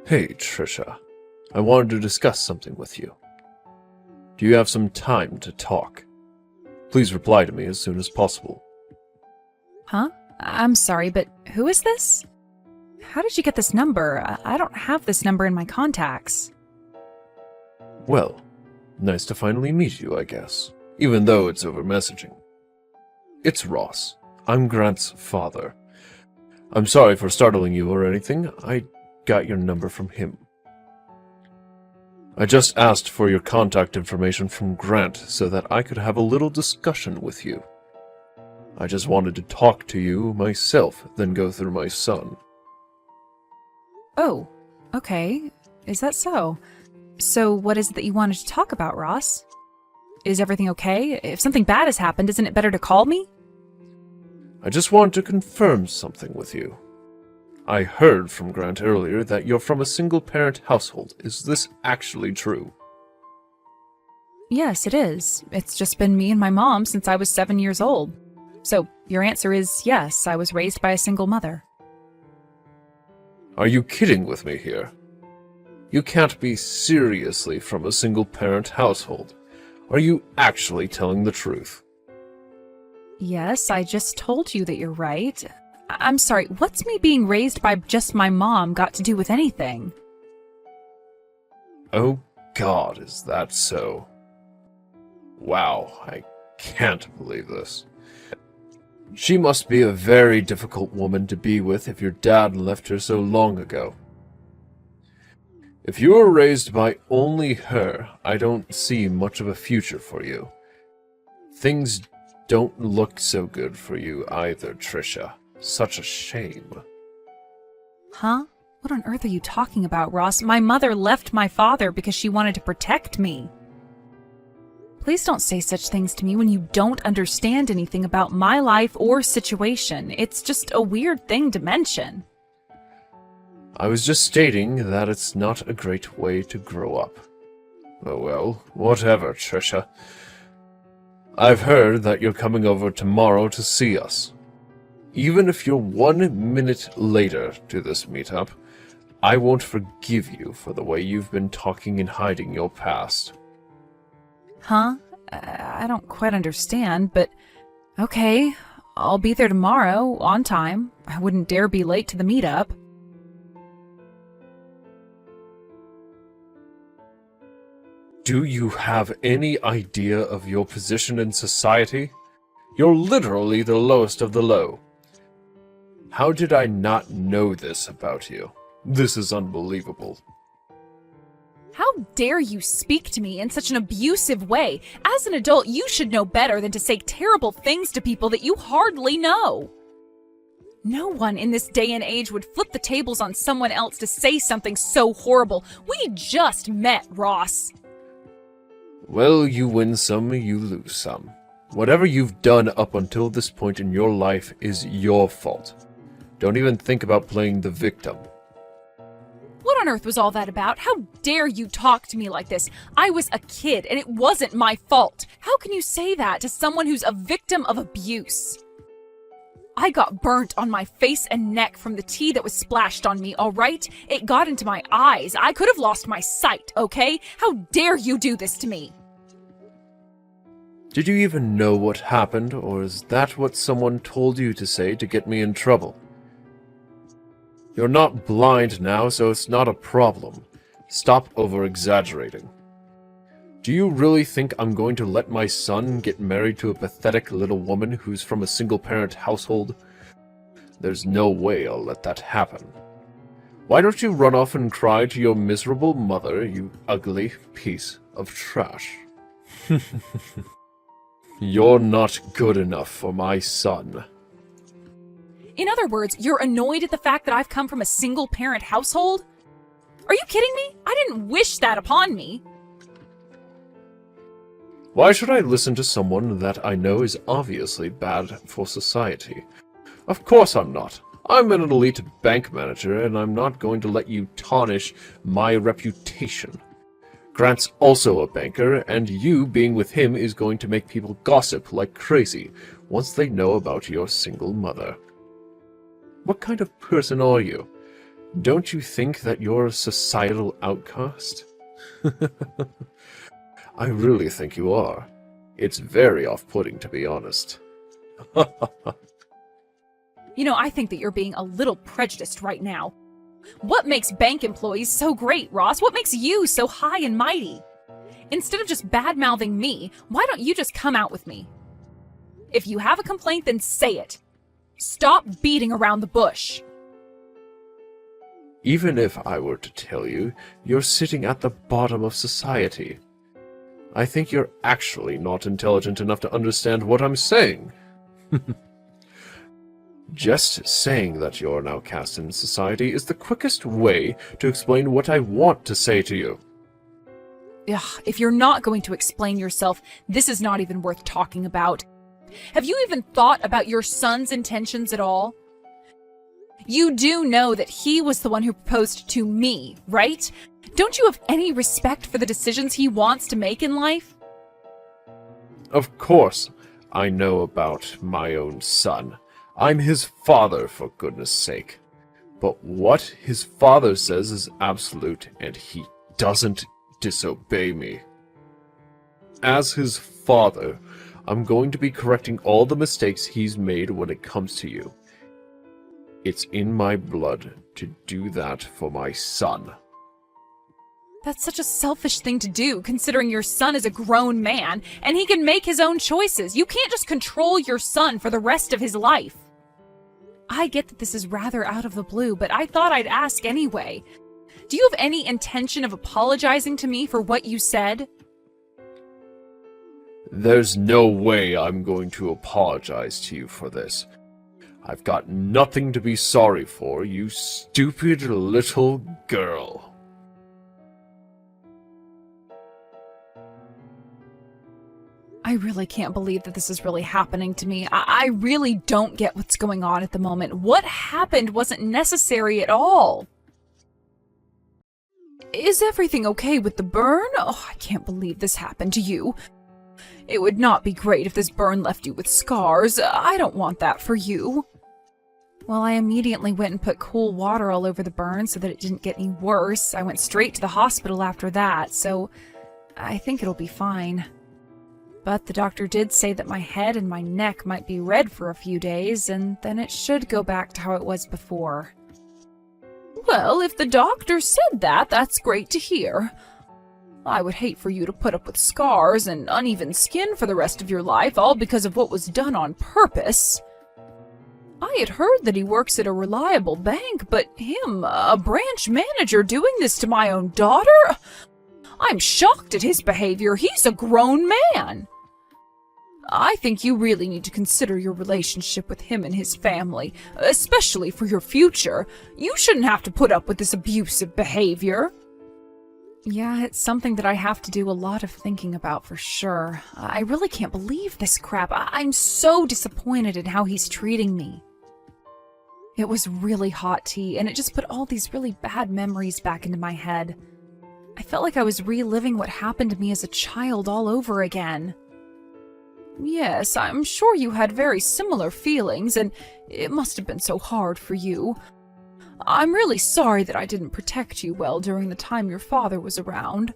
Hey, Trisha. I wanted to discuss something with you. Do you have some time to talk? Please reply to me as soon as possible. Huh? I'm sorry, but who is this? How did you get this number? I don't have this number in my contacts. Well, nice to finally meet you, I guess, even though it's over messaging. It's Ross. I'm Grant's father. I'm sorry for startling you or anything. I got your number from him. I just asked for your contact information from Grant so that I could have a little discussion with you. I just wanted to talk to you myself, then go through my son. Oh, okay. Is that so? So what is it that you wanted to talk about, Ross? Is everything okay? If something bad has happened, isn't it better to call me? I just want to confirm something with you. I heard from Grant earlier that you're from a single-parent household. Is this actually true? Yes, it is. It's just been me and my mom since I was 7 years old. So your answer is yes, I was raised by a single mother. Are you kidding with me here? You can't be seriously from a single-parent household. Are you actually telling the truth? Yes, I just told you that you're right. I'm sorry, what's me being raised by just my mom got to do with anything? Oh God, is that so? Wow, I can't believe this. She must be a very difficult woman to be with if your dad left her so long ago. If you were raised by only her, I don't see much of a future for you. Things don't look so good for you either, Trisha. Such a shame. Huh? What on earth are you talking about, Ross? My mother left my father because she wanted to protect me. Please don't say such things to me when you don't understand anything about my life or situation. It's just a weird thing to mention. I was just stating that it's not a great way to grow up. Oh well, whatever, Trisha. I've heard that you're coming over tomorrow to see us. Even if you're 1 minute later to this meetup, I won't forgive you for the way you've been talking and hiding your past. Huh? I don't quite understand, but okay. I'll be there tomorrow, on time. I wouldn't dare be late to the meetup. Do you have any idea of your position in society? You're literally the lowest of the low. How did I not know this about you? This is unbelievable. How dare you speak to me in such an abusive way? As an adult, you should know better than to say terrible things to people that you hardly know. No one in this day and age would flip the tables on someone else to say something so horrible. We just met, Ross. Well, you win some, you lose some. Whatever you've done up until this point in your life is your fault. Don't even think about playing the victim. What on earth was all that about? How dare you talk to me like this? I was a kid, and it wasn't my fault. How can you say that to someone who's a victim of abuse? I got burnt on my face and neck from the tea that was splashed on me, all right? It got into my eyes. I could have lost my sight, okay? How dare you do this to me? Did you even know what happened, or is that what someone told you to say to get me in trouble? You're not blind now, so it's not a problem. Stop over-exaggerating. Do you really think I'm going to let my son get married to a pathetic little woman who's from a single-parent household? There's no way I'll let that happen. Why don't you run off and cry to your miserable mother, you ugly piece of trash? You're not good enough for my son. In other words, you're annoyed at the fact that I've come from a single-parent household? Are you kidding me? I didn't wish that upon me. Why should I listen to someone that I know is obviously bad for society? Of course I'm not. I'm an elite bank manager, and I'm not going to let you tarnish my reputation. Grant's also a banker, and you being with him is going to make people gossip like crazy once they know about your single mother. What kind of person are you? Don't you think that you're a societal outcast? I really think you are. It's very off-putting, to be honest. I think that you're being a little prejudiced right now. What makes bank employees so great, Ross? What makes you so high and mighty? Instead of just bad-mouthing me, why don't you just come out with me? If you have a complaint, then say it. Stop beating around the bush. Even if I were to tell you, you're sitting at the bottom of society. I think you're actually not intelligent enough to understand what I'm saying. Just saying that you're an outcast in society is the quickest way to explain what I want to say to you. Ugh, if you're not going to explain yourself, this is not even worth talking about. Have you even thought about your son's intentions at all? You do know that he was the one who proposed to me, right? Don't you have any respect for the decisions he wants to make in life? Of course, I know about my own son. I'm his father, for goodness sake. But what his father says is absolute, and he doesn't disobey me. As his father, I'm going to be correcting all the mistakes he's made when it comes to you. It's in my blood to do that for my son. That's such a selfish thing to do, considering your son is a grown man, and he can make his own choices. You can't just control your son for the rest of his life. I get that this is rather out of the blue, but I thought I'd ask anyway. Do you have any intention of apologizing to me for what you said? There's no way I'm going to apologize to you for this. I've got nothing to be sorry for, you stupid little girl. I really can't believe that this is really happening to me. I really don't get what's going on at the moment. What happened wasn't necessary at all. Is everything okay with the burn? Oh, I can't believe this happened to you. It would not be great if this burn left you with scars. I don't want that for you. Well, I immediately went and put cool water all over the burn so that it didn't get any worse. I went straight to the hospital after that, so I think it'll be fine. But the doctor did say that my head and my neck might be red for a few days, and then it should go back to how it was before. Well, if the doctor said that, that's great to hear. I would hate for you to put up with scars and uneven skin for the rest of your life, all because of what was done on purpose. I had heard that he works at a reliable bank, but him, a branch manager, doing this to my own daughter? I'm shocked at his behavior. He's a grown man. I think you really need to consider your relationship with him and his family, especially for your future. You shouldn't have to put up with this abusive behavior. Yeah, it's something that I have to do a lot of thinking about for sure. I really can't believe this crap. I'm so disappointed in how he's treating me. It was really hot tea, and it just put all these really bad memories back into my head. I felt like I was reliving what happened to me as a child all over again. Yes, I'm sure you had very similar feelings, and it must have been so hard for you. I'm really sorry that I didn't protect you well during the time your father was around.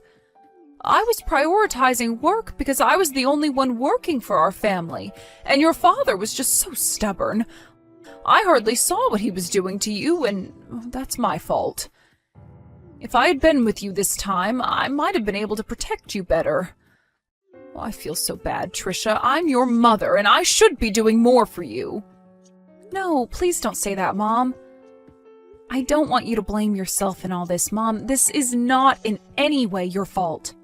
I was prioritizing work because I was the only one working for our family, and your father was just so stubborn. I hardly saw what he was doing to you, and that's my fault. If I had been with you this time, I might have been able to protect you better. Oh, I feel so bad, Trisha. I'm your mother, and I should be doing more for you. No, please don't say that, Mom. I don't want you to blame yourself in all this, Mom. This is not in any way your fault.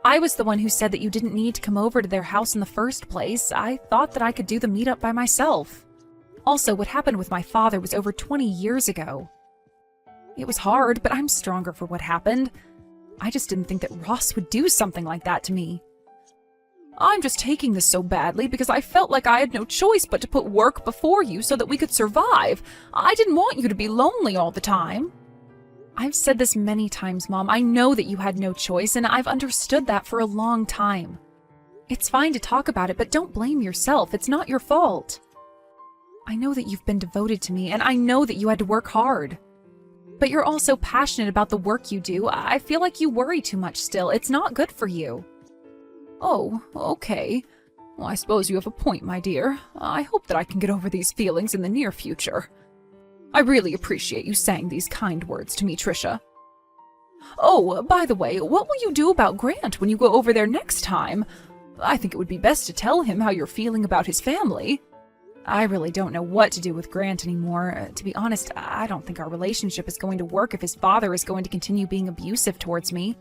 I was the one who said that you didn't need to come over to their house in the first place. I thought that I could do the meetup by myself. Also, what happened with my father was over 20 years ago. It was hard, but I'm stronger for what happened. I just didn't think that Ross would do something like that to me. I'm just taking this so badly because I felt like I had no choice but to put work before you so that we could survive. I didn't want you to be lonely all the time. I've said this many times, Mom. I know that you had no choice, and I've understood that for a long time. It's fine to talk about it, but don't blame yourself. It's not your fault. I know that you've been devoted to me, and I know that you had to work hard. But you're also passionate about the work you do. I feel like you worry too much still. It's not good for you. Oh, okay. Well, I suppose you have a point, my dear. I hope that I can get over these feelings in the near future. I really appreciate you saying these kind words to me, Trisha. Oh, by the way, what will you do about Grant when you go over there next time? I think it would be best to tell him how you're feeling about his family. I really don't know what to do with Grant anymore. To be honest, I don't think our relationship is going to work if his father is going to continue being abusive towards me.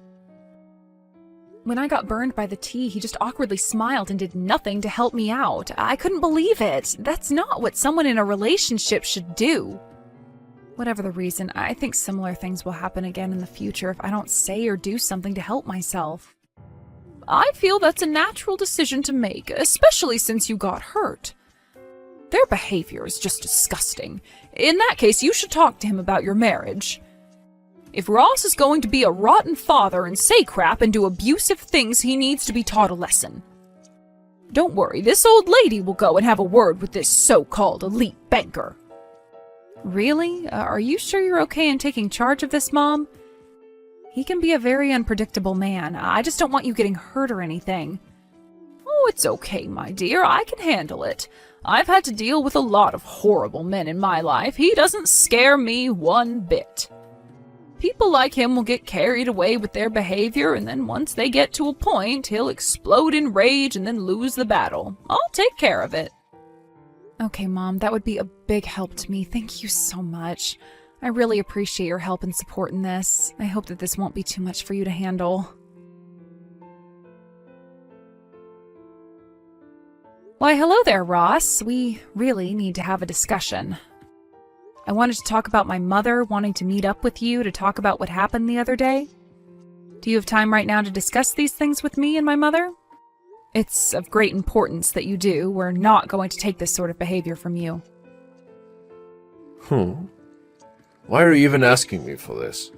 When I got burned by the tea, he just awkwardly smiled and did nothing to help me out. I couldn't believe it. That's not what someone in a relationship should do. Whatever the reason, I think similar things will happen again in the future if I don't say or do something to help myself. I feel that's a natural decision to make, especially since you got hurt. Their behavior is just disgusting. In that case, you should talk to him about your marriage. If Ross is going to be a rotten father and say crap and do abusive things, he needs to be taught a lesson. Don't worry, this old lady will go and have a word with this so-called elite banker. Really? Are you sure you're okay in taking charge of this, Mom? He can be a very unpredictable man. I just don't want you getting hurt or anything. Oh, it's okay, my dear. I can handle it. I've had to deal with a lot of horrible men in my life. He doesn't scare me one bit. People like him will get carried away with their behavior, and then once they get to a point, he'll explode in rage and then lose the battle. I'll take care of it. Okay, Mom, that would be a big help to me. Thank you so much. I really appreciate your help and support in this. I hope that this won't be too much for you to handle. Why, hello there, Ross. We really need to have a discussion. I wanted to talk about my mother wanting to meet up with you to talk about what happened the other day. Do you have time right now to discuss these things with me and my mother? It's of great importance that you do. We're not going to take this sort of behavior from you. Why are you even asking me for this?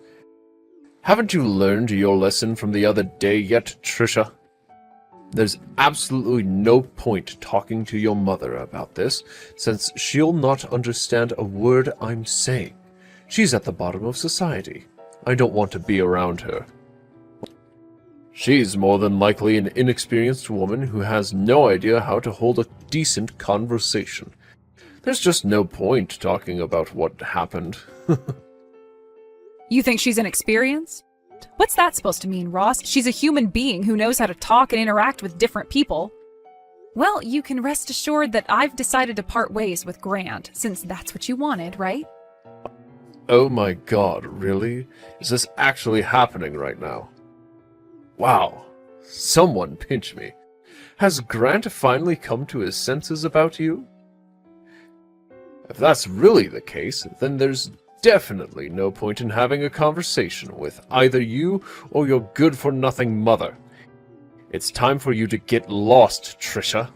Haven't you learned your lesson from the other day yet, Trisha? There's absolutely no point talking to your mother about this, since she'll not understand a word I'm saying. She's at the bottom of society. I don't want to be around her. She's more than likely an inexperienced woman who has no idea how to hold a decent conversation. There's just no point talking about what happened. You think she's inexperienced? What's that supposed to mean, Ross? She's a human being who knows how to talk and interact with different people. Well, you can rest assured that I've decided to part ways with Grant, since that's what you wanted, right? Oh my god, really? Is this actually happening right now? Wow, someone pinch me. Has Grant finally come to his senses about you? If that's really the case, then there's definitely no point in having a conversation with either you or your good-for-nothing mother. It's time for you to get lost, Trisha.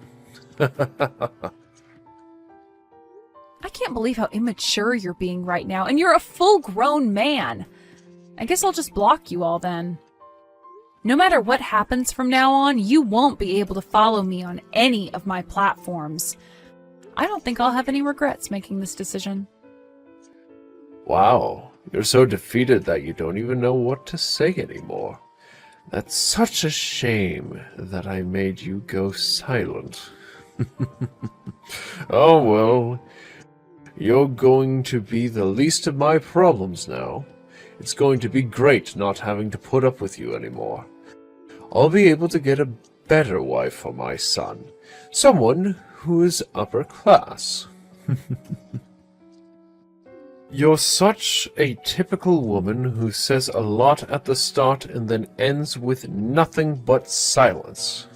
I can't believe how immature you're being right now, and you're a full-grown man. I guess I'll just block you all then. No matter what happens from now on, you won't be able to follow me on any of my platforms. I don't think I'll have any regrets making this decision. Wow, you're so defeated that you don't even know what to say anymore. That's such a shame that I made you go silent. Oh well, you're going to be the least of my problems now. It's going to be great not having to put up with you anymore. I'll be able to get a better wife for my son. Someone who is upper class. You're such a typical woman who says a lot at the start and then ends with nothing but silence.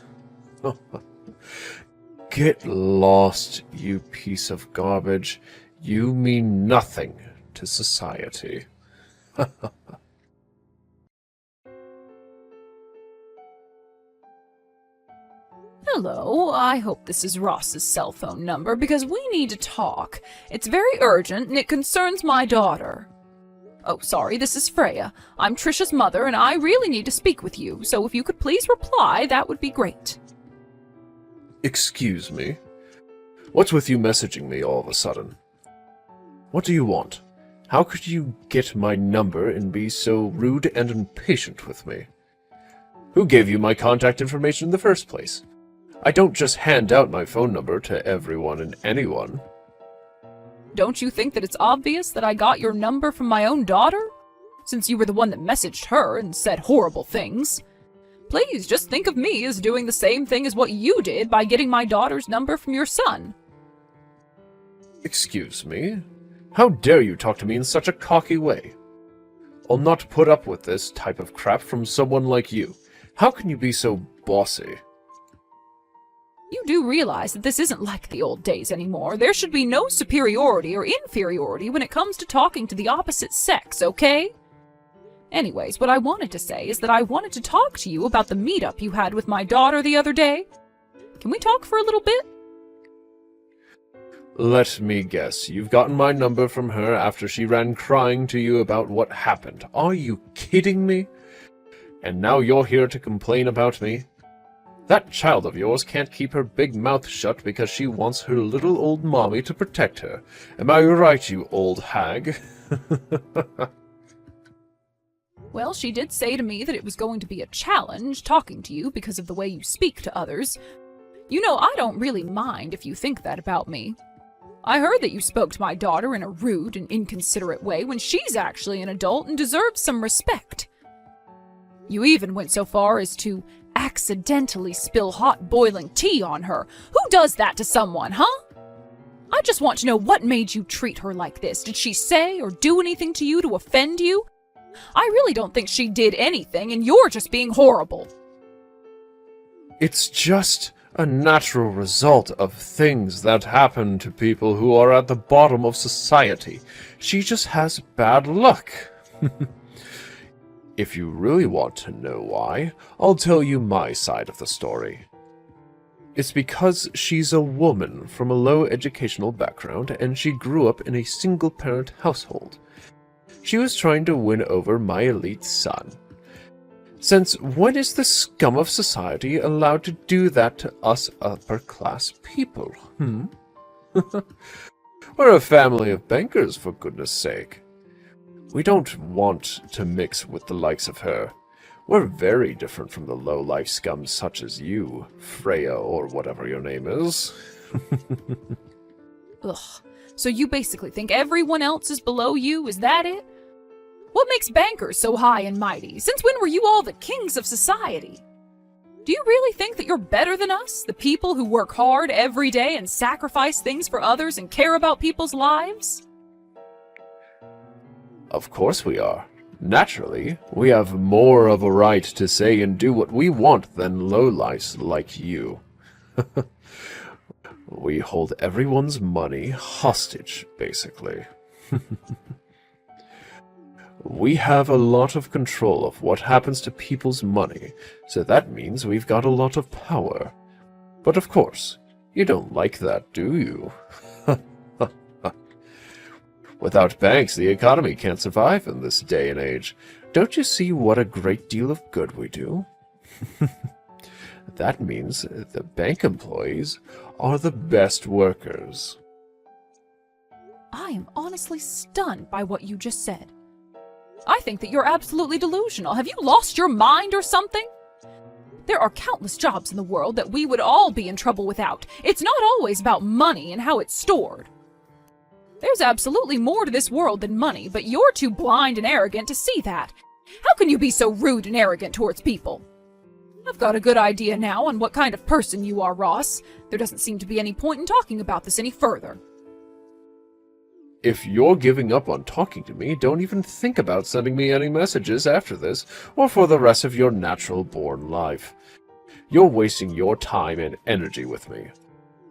Get lost, you piece of garbage. You mean nothing to society. Hello, I hope this is Ross's cell phone number because we need to talk. It's very urgent and it concerns my daughter. Oh, sorry, this is Freya. I'm Trisha's mother and I really need to speak with you, so if you could please reply, that would be great. Excuse me? What's with you messaging me all of a sudden? What do you want? How could you get my number and be so rude and impatient with me? Who gave you my contact information in the first place? I don't just hand out my phone number to everyone and anyone. Don't you think that it's obvious that I got your number from my own daughter? Since you were the one that messaged her and said horrible things. Please just think of me as doing the same thing as what you did by getting my daughter's number from your son. Excuse me? How dare you talk to me in such a cocky way? I'll not put up with this type of crap from someone like you. How can you be so bossy? You do realize that this isn't like the old days anymore. There should be no superiority or inferiority when it comes to talking to the opposite sex, okay? Anyways, what I wanted to say is that I wanted to talk to you about the meetup you had with my daughter the other day. Can we talk for a little bit? Let me guess, you've gotten my number from her after she ran crying to you about what happened. Are you kidding me? And now you're here to complain about me? That child of yours can't keep her big mouth shut because she wants her little old mommy to protect her. Am I right, you old hag? Well, she did say to me that it was going to be a challenge talking to you because of the way you speak to others. You know, I don't really mind if you think that about me. I heard that you spoke to my daughter in a rude and inconsiderate way when she's actually an adult and deserves some respect. You even went so far as to accidentally spill hot boiling tea on her. Who does that to someone, huh? I just want to know what made you treat her like this. Did she say or do anything to you to offend you? I really don't think she did anything, and you're just being horrible. It's just a natural result of things that happen to people who are at the bottom of society. She just has bad luck. If you really want to know why, I'll tell you my side of the story. It's because she's a woman from a low educational background and she grew up in a single-parent household. She was trying to win over my elite son. Since when is the scum of society allowed to do that to us upper-class people, We're a family of bankers, for goodness sake. We don't want to mix with the likes of her. We're very different from the low-life scum such as you, Freya, or whatever your name is. Ugh. So you basically think everyone else is below you, is that it? What makes bankers so high and mighty? Since when were you all the kings of society? Do you really think that you're better than us, the people who work hard every day and sacrifice things for others and care about people's lives? Of course we are. Naturally, we have more of a right to say and do what we want than lowlifes like you. We hold everyone's money hostage, basically. We have a lot of control of what happens to people's money, so that means we've got a lot of power. But of course, you don't like that, do you? Without banks, the economy can't survive in this day and age. Don't you see what a great deal of good we do? That means the bank employees are the best workers. I am honestly stunned by what you just said. I think that you're absolutely delusional. Have you lost your mind or something? There are countless jobs in the world that we would all be in trouble without. It's not always about money and how it's stored. There's absolutely more to this world than money, but you're too blind and arrogant to see that. How can you be so rude and arrogant towards people? I've got a good idea now on what kind of person you are, Ross. There doesn't seem to be any point in talking about this any further. If you're giving up on talking to me, don't even think about sending me any messages after this, or for the rest of your natural-born life. You're wasting your time and energy with me.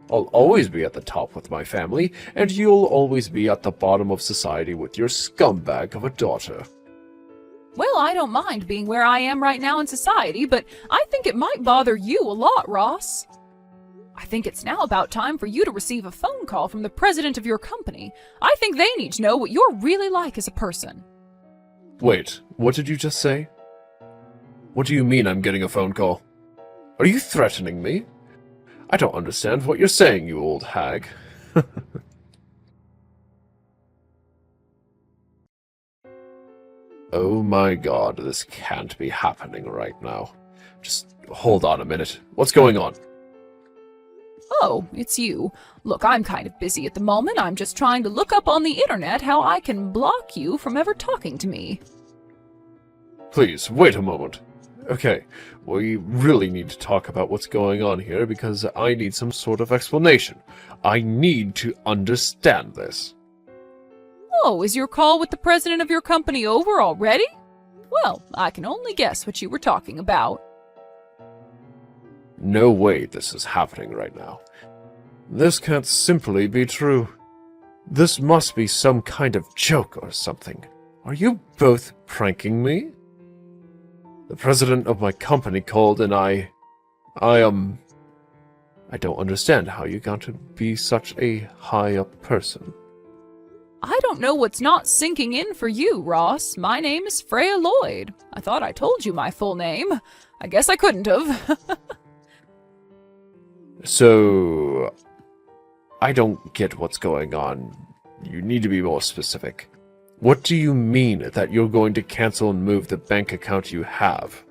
I'll always be at the top with my family, and you'll always be at the bottom of society with your scumbag of a daughter. Well, I don't mind being where I am right now in society, but I think it might bother you a lot, Ross. I think it's now about time for you to receive a phone call from the president of your company. I think they need to know what you're really like as a person. Wait, what did you just say? What do you mean I'm getting a phone call? Are you threatening me? I don't understand what you're saying, you old hag. Oh my god, this can't be happening right now. Just hold on a minute. What's going on? Oh, it's you. Look, I'm kind of busy at the moment. I'm just trying to look up on the internet how I can block you from ever talking to me. Please, wait a moment. Okay, we really need to talk about what's going on here because I need some sort of explanation. I need to understand this. Oh, is your call with the president of your company over already? Well, I can only guess what you were talking about. No way this is happening right now. This can't simply be true. This must be some kind of joke or something. Are you both pranking me? The president of my company called and I don't understand how you got to be such a high-up person. I don't know what's not sinking in for you, Ross. My name is Freya Lloyd. I thought I told you my full name. I guess I couldn't have. So, I don't get what's going on. You need to be more specific. What do you mean that you're going to cancel and move the bank account you have?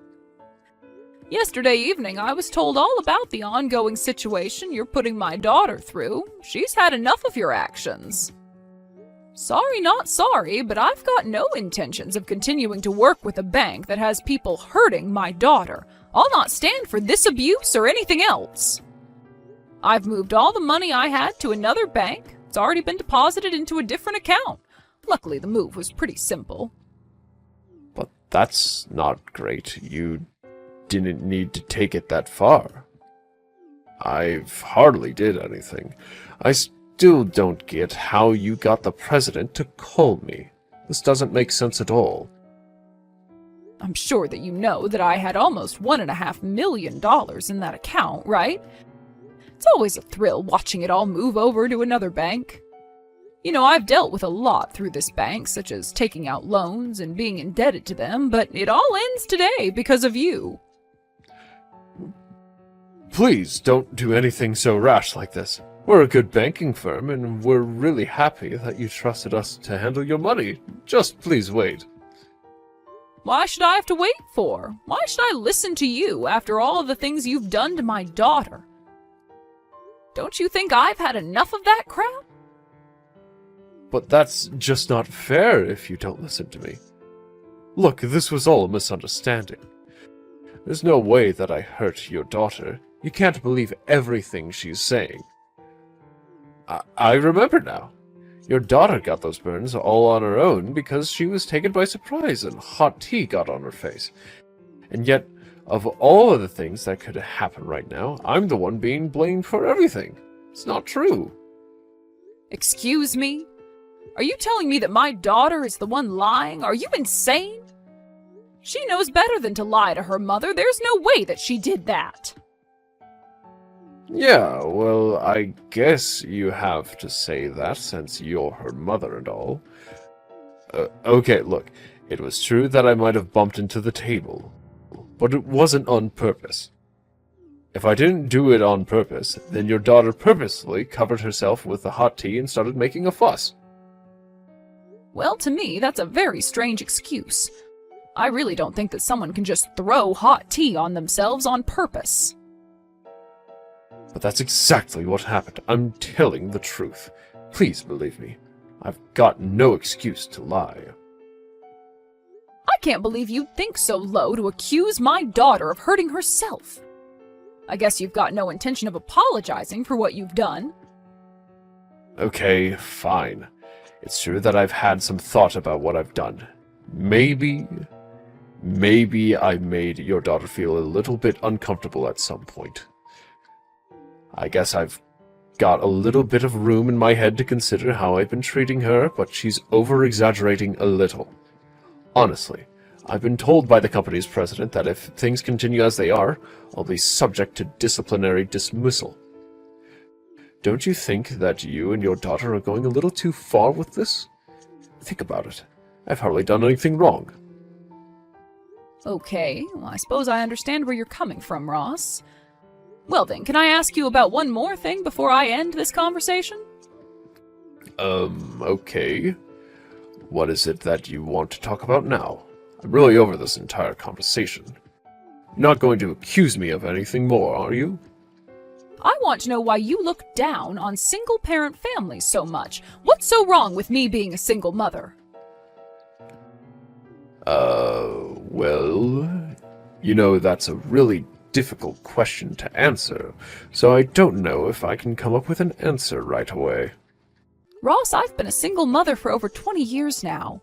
Yesterday evening, I was told all about the ongoing situation you're putting my daughter through. She's had enough of your actions. Sorry, not sorry, but I've got no intentions of continuing to work with a bank that has people hurting my daughter. I'll not stand for this abuse or anything else. I've moved all the money I had to another bank. It's already been deposited into a different account. Luckily, the move was pretty simple. But that's not great. You didn't need to take it that far. I hardly did anything. I still don't get how you got the president to call me. This doesn't make sense at all. I'm sure that you know that I had almost $1.5 million in that account, right? It's always a thrill watching it all move over to another bank. You know, I've dealt with a lot through this bank, such as taking out loans and being indebted to them, but it all ends today because of you. Please don't do anything so rash like this. We're a good banking firm, and we're really happy that you trusted us to handle your money. Just please wait. Why should I have to wait for? Why should I listen to you after all of the things you've done to my daughter? Don't you think I've had enough of that crap? But that's just not fair if you don't listen to me. Look, this was all a misunderstanding. There's no way that I hurt your daughter. You can't believe everything she's saying. I remember now. Your daughter got those burns all on her own because she was taken by surprise and hot tea got on her face. And yet, of all of the things that could happen right now, I'm the one being blamed for everything. It's not true. Excuse me? Are you telling me that my daughter is the one lying? Are you insane? She knows better than to lie to her mother. There's no way that she did that. Yeah, well, I guess you have to say that since you're her mother and all. Okay, look, it was true that I might have bumped into the table, but it wasn't on purpose. If I didn't do it on purpose, then your daughter purposely covered herself with the hot tea and started making a fuss. Well, to me, that's a very strange excuse. I really don't think that someone can just throw hot tea on themselves on purpose. But that's exactly what happened. I'm telling the truth. Please believe me. I've got no excuse to lie. I can't believe you'd think so low to accuse my daughter of hurting herself. I guess you've got no intention of apologizing for what you've done. Okay, fine. It's true that I've had some thought about what I've done. Maybe I made your daughter feel a little bit uncomfortable at some point. I guess I've got a little bit of room in my head to consider how I've been treating her, but she's over-exaggerating a little. Honestly, I've been told by the company's president that if things continue as they are, I'll be subject to disciplinary dismissal. Don't you think that you and your daughter are going a little too far with this? Think about it. I've hardly done anything wrong. Okay, well, I suppose I understand where you're coming from, Ross. Well then, can I ask you about one more thing before I end this conversation? Okay. What is it that you want to talk about now? I'm really over this entire conversation. You're not going to accuse me of anything more, are you? I want to know why you look down on single-parent families so much. What's so wrong with me being a single mother? Well, you know, that's a really difficult question to answer, so I don't know if I can come up with an answer right away. Ross, I've been a single mother for over 20 years now.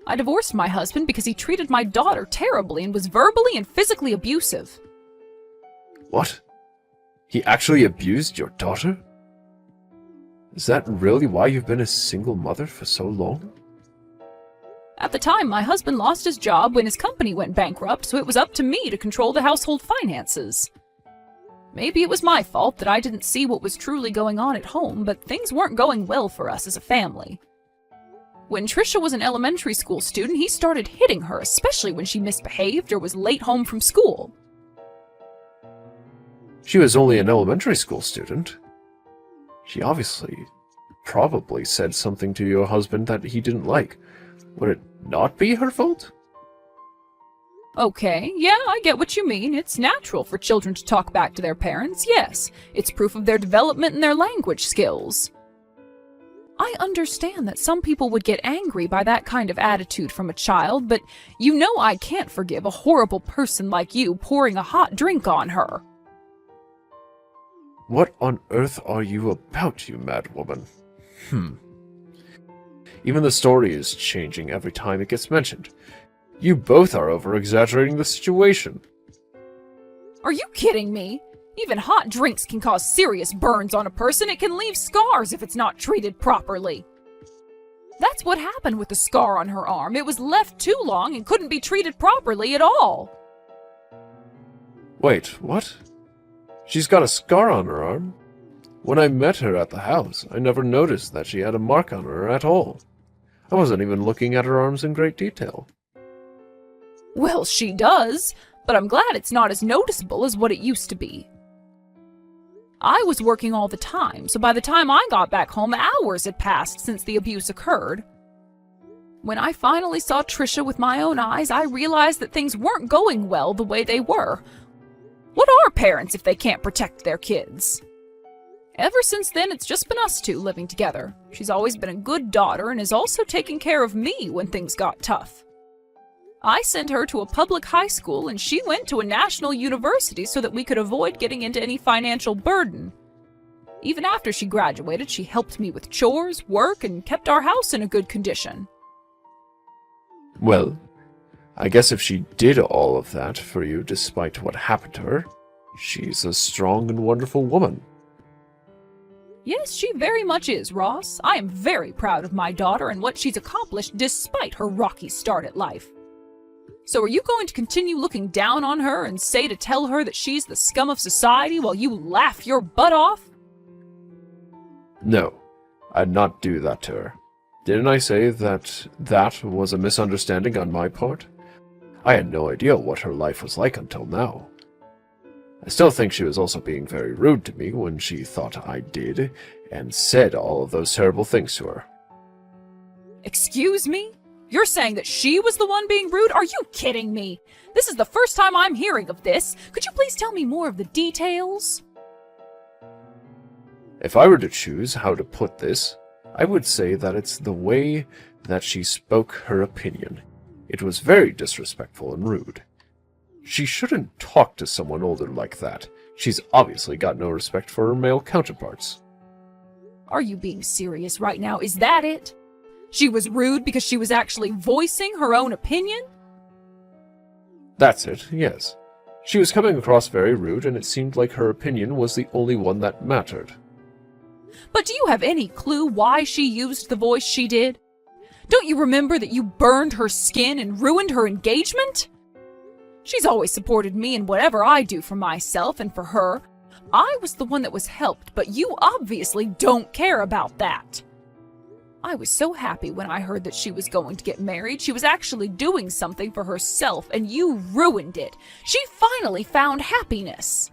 I divorced my husband because he treated my daughter terribly and was verbally and physically abusive. What? He actually abused your daughter? Is that really why you've been a single mother for so long? At the time, my husband lost his job when his company went bankrupt, so it was up to me to control the household finances. Maybe it was my fault that I didn't see what was truly going on at home, but things weren't going well for us as a family. When Trisha was an elementary school student, he started hitting her, especially when she misbehaved or was late home from school. She was only an elementary school student. She probably said something to your husband that he didn't like. Would it not be her fault? Okay, yeah, I get what you mean. It's natural for children to talk back to their parents, yes. It's proof of their development and their language skills. I understand that some people would get angry by that kind of attitude from a child, but you know I can't forgive a horrible person like you pouring a hot drink on her. What on earth are you about, you mad woman? Even the story is changing every time it gets mentioned. You both are over-exaggerating the situation. Are you kidding me? Even hot drinks can cause serious burns on a person. It can leave scars if it's not treated properly. That's what happened with the scar on her arm. It was left too long and couldn't be treated properly at all. Wait, what? She's got a scar on her arm? When I met her at the house, I never noticed that she had a mark on her at all. I wasn't even looking at her arms in great detail. Well, she does, but I'm glad it's not as noticeable as what it used to be. I was working all the time, so by the time I got back home, hours had passed since the abuse occurred. When I finally saw Trisha with my own eyes, I realized that things weren't going well the way they were. What are parents if they can't protect their kids? Ever since then, it's just been us two living together. She's always been a good daughter and has also taken care of me when things got tough. I sent her to a public high school and she went to a national university so that we could avoid getting into any financial burden. Even after she graduated, she helped me with chores, work, and kept our house in a good condition. Well, I guess if she did all of that for you despite what happened to her, she's a strong and wonderful woman. Yes, she very much is, Ross. I am very proud of my daughter and what she's accomplished despite her rocky start at life. So are you going to continue looking down on her and tell her that she's the scum of society while you laugh your butt off? No, I'd not do that to her. Didn't I say that was a misunderstanding on my part? I had no idea what her life was like until now. I still think she was also being very rude to me when she thought I did and said all of those terrible things to her. Excuse me? You're saying that she was the one being rude? Are you kidding me? This is the first time I'm hearing of this. Could you please tell me more of the details? If I were to choose how to put this, I would say that it's the way that she spoke her opinion. It was very disrespectful and rude. She shouldn't talk to someone older like that. She's obviously got no respect for her male counterparts. Are you being serious right now? Is that it? She was rude because she was actually voicing her own opinion? That's it, yes. She was coming across very rude, and it seemed like her opinion was the only one that mattered. But do you have any clue why she used the voice she did? Don't you remember that you burned her skin and ruined her engagement? She's always supported me in whatever I do for myself and for her. I was the one that was helped, but you obviously don't care about that. I was so happy when I heard that she was going to get married. She was actually doing something for herself, and you ruined it. She finally found happiness.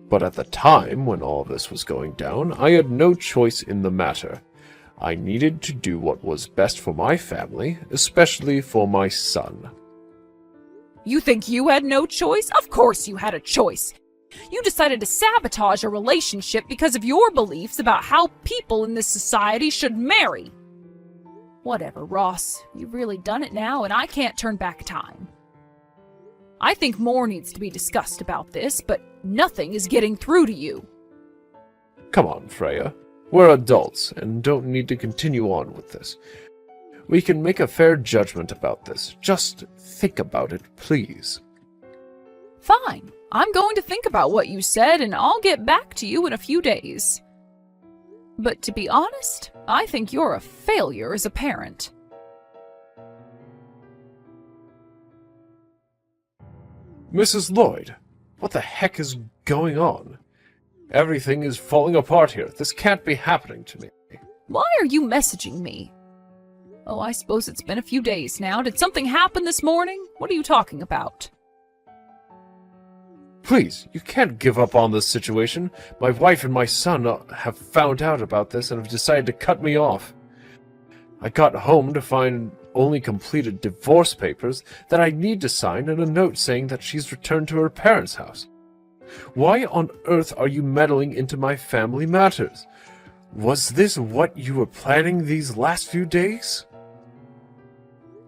But at the time when all this was going down, I had no choice in the matter. I needed to do what was best for my family, especially for my son. You think you had no choice? Of course you had a choice. You decided to sabotage a relationship because of your beliefs about how people in this society should marry. Whatever, Ross. You've really done it now, and I can't turn back time. I think more needs to be discussed about this, but nothing is getting through to you. Come on, Freya. We're adults and don't need to continue on with this. We can make a fair judgment about this. Just think about it, please. Fine. I'm going to think about what you said, and I'll get back to you in a few days. But to be honest, I think you're a failure as a parent. Mrs. Lloyd, what the heck is going on? Everything is falling apart here. This can't be happening to me. Why are you messaging me? Oh, I suppose it's been a few days now. Did something happen this morning? What are you talking about? Please, you can't give up on this situation. My wife and my son have found out about this and have decided to cut me off. I got home to find only completed divorce papers that I need to sign and a note saying that she's returned to her parents' house. Why on earth are you meddling into my family matters? Was this what you were planning these last few days?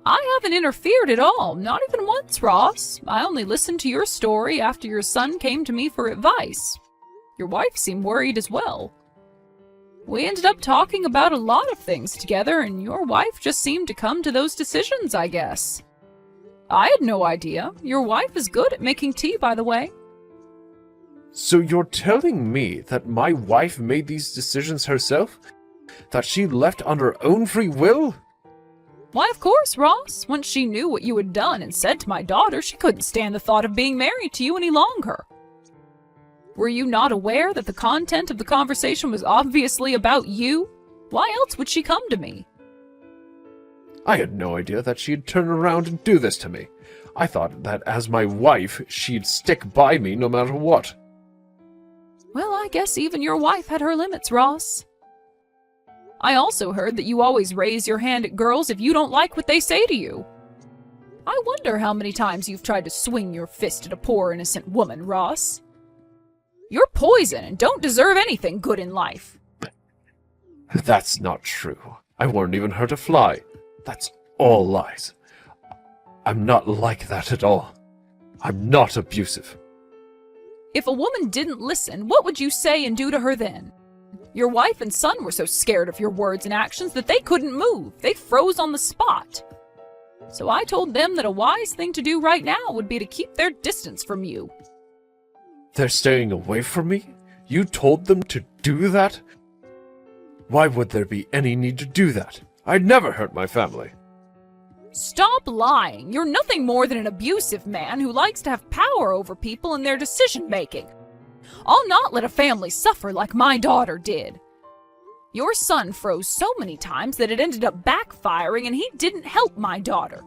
I haven't interfered at all, not even once, Ross. I only listened to your story after your son came to me for advice. Your wife seemed worried as well. We ended up talking about a lot of things together, and your wife just seemed to come to those decisions, I guess. I had no idea. Your wife is good at making tea, by the way. So you're telling me that my wife made these decisions herself? That she left on her own free will? Why, of course, Ross. Once she knew what you had done and said to my daughter, she couldn't stand the thought of being married to you any longer. Were you not aware that the content of the conversation was obviously about you? Why else would she come to me? I had no idea that she'd turn around and do this to me. I thought that as my wife, she'd stick by me no matter what. Well, I guess even your wife had her limits, Ross. I also heard that you always raise your hand at girls if you don't like what they say to you. I wonder how many times you've tried to swing your fist at a poor innocent woman, Ross. You're poison and don't deserve anything good in life. That's not true. I weren't even hurt a fly. That's all lies. I'm not like that at all. I'm not abusive. If a woman didn't listen, what would you say and do to her then? Your wife and son were so scared of your words and actions that they couldn't move. They froze on the spot. So I told them that a wise thing to do right now would be to keep their distance from you. They're staying away from me? You told them to do that? Why would there be any need to do that? I'd never hurt my family. Stop lying. You're nothing more than an abusive man who likes to have power over people and their decision-making. I'll not let a family suffer like my daughter did. Your son froze so many times that it ended up backfiring, and he didn't help my daughter.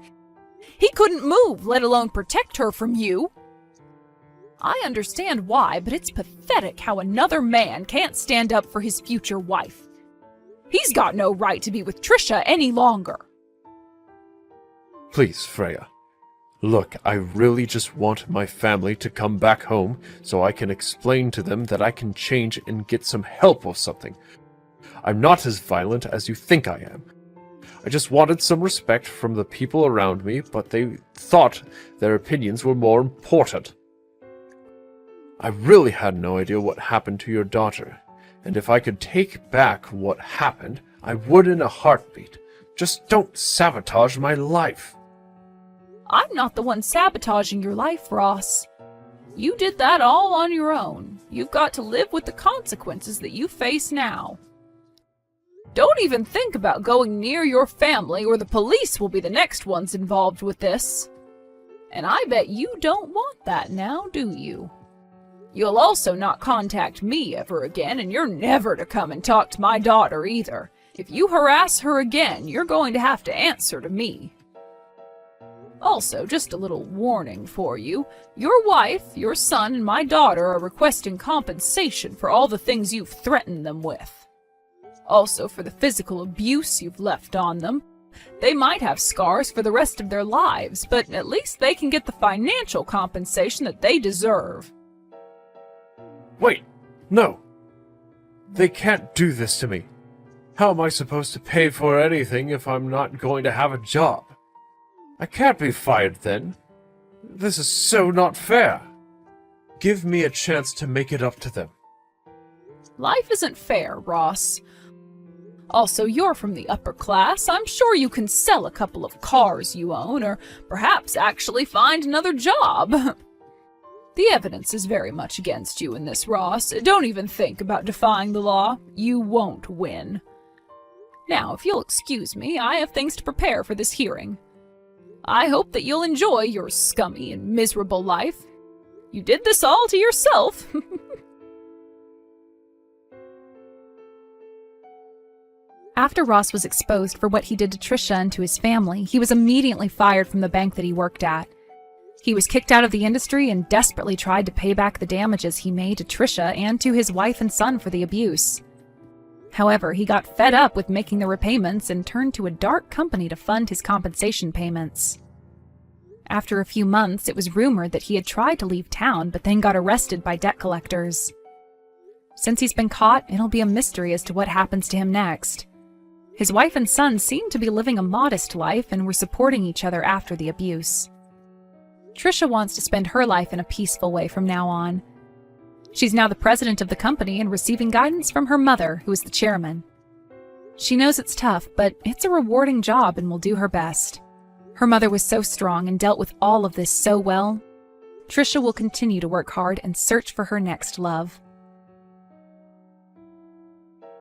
He couldn't move, let alone protect her from you. I understand why, but it's pathetic how another man can't stand up for his future wife. He's got no right to be with Trisha any longer. Please, Freya. Look, I really just want my family to come back home so I can explain to them that I can change and get some help or something. I'm not as violent as you think I am. I just wanted some respect from the people around me, but they thought their opinions were more important. I really had no idea what happened to your daughter, and if I could take back what happened, I would in a heartbeat. Just don't sabotage my life. I'm not the one sabotaging your life, Ross. You did that all on your own. You've got to live with the consequences that you face now. Don't even think about going near your family, or the police will be the next ones involved with this. And I bet you don't want that now, do you? You'll also not contact me ever again, and you're never to come and talk to my daughter either. If you harass her again, you're going to have to answer to me. Also, just a little warning for you. Your wife, your son, and my daughter are requesting compensation for all the things you've threatened them with. Also, for the physical abuse you've left on them. They might have scars for the rest of their lives, but at least they can get the financial compensation that they deserve. Wait, no. They can't do this to me. How am I supposed to pay for anything if I'm not going to have a job? I can't be fired then. This is so not fair. Give me a chance to make it up to them. Life isn't fair, Ross. Also, you're from the upper class. I'm sure you can sell a couple of cars you own, or perhaps actually find another job. The evidence is very much against you in this, Ross. Don't even think about defying the law. You won't win. Now, if you'll excuse me, I have things to prepare for this hearing. I hope that you'll enjoy your scummy and miserable life. You did this all to yourself. After Ross was exposed for what he did to Trisha and to his family, he was immediately fired from the bank that he worked at. He was kicked out of the industry and desperately tried to pay back the damages he made to Trisha and to his wife and son for the abuse. However, he got fed up with making the repayments and turned to a dark company to fund his compensation payments. After a few months, it was rumored that he had tried to leave town but then got arrested by debt collectors. Since he's been caught, it'll be a mystery as to what happens to him next. His wife and son seemed to be living a modest life and were supporting each other after the abuse. Trisha wants to spend her life in a peaceful way from now on. She's now the president of the company and receiving guidance from her mother, who is the chairman. She knows it's tough, but it's a rewarding job and will do her best. Her mother was so strong and dealt with all of this so well. Trisha will continue to work hard and search for her next love.